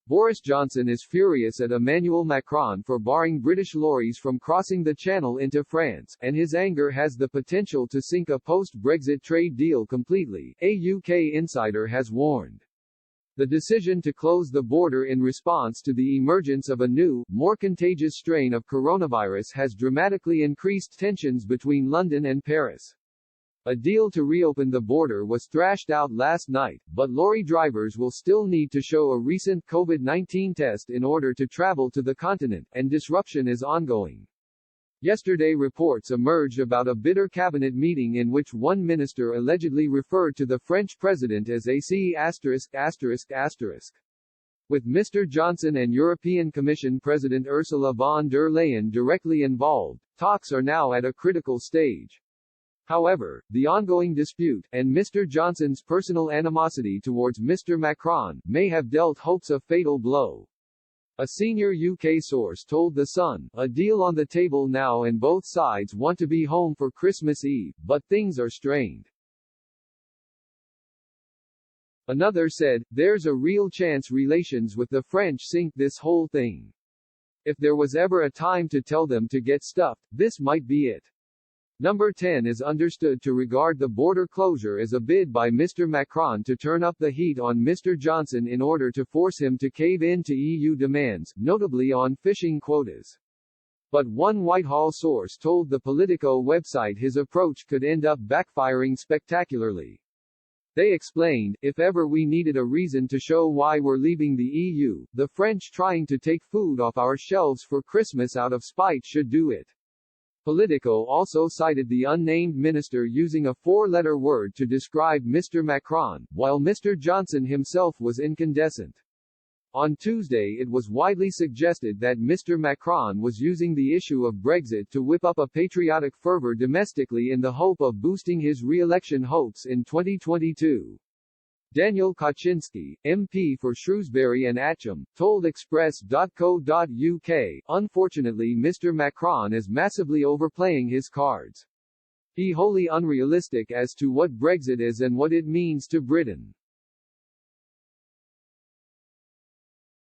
Boris Johnson is furious at Emmanuel Macron for barring British lorries from crossing the Channel into France, and his anger has the potential to sink a post-Brexit trade deal completely, a UK insider has warned. The decision to close the border in response to the emergence of a new, more contagious strain of coronavirus has dramatically increased tensions between London and Paris. A deal to reopen the border was thrashed out last night, but lorry drivers will still need to show a recent COVID-19 test in order to travel to the continent, and disruption is ongoing. Yesterday reports emerged about a bitter cabinet meeting in which one minister allegedly referred to the French president as AC******. With Mr. Johnson and European Commission President Ursula von der Leyen directly involved, talks are now at a critical stage. However, the ongoing dispute, and Mr. Johnson's personal animosity towards Mr. Macron, may have dealt hopes a fatal blow. A senior UK source told The Sun, "A deal on the table now and both sides want to be home for Christmas Eve, but things are strained." Another said, "There's a real chance relations with the French sink this whole thing. If there was ever a time to tell them to get stuffed, this might be it." Number 10 is understood to regard the border closure as a bid by Mr. Macron to turn up the heat on Mr. Johnson in order to force him to cave in to EU demands, notably on fishing quotas. But one Whitehall source told the Politico website his approach could end up backfiring spectacularly. They explained, "If ever we needed a reason to show why we're leaving the EU, the French trying to take food off our shelves for Christmas out of spite should do it." Politico also cited the unnamed minister using a four-letter word to describe Mr. Macron, while Mr. Johnson himself was incandescent. On Tuesday it was widely suggested that Mr. Macron was using the issue of Brexit to whip up a patriotic fervor domestically in the hope of boosting his re-election hopes in 2022. Daniel Kaczynski, MP for Shrewsbury and Atcham, told Express.co.uk, "Unfortunately Mr. Macron is massively overplaying his cards. He's wholly unrealistic as to what Brexit is and what it means to Britain.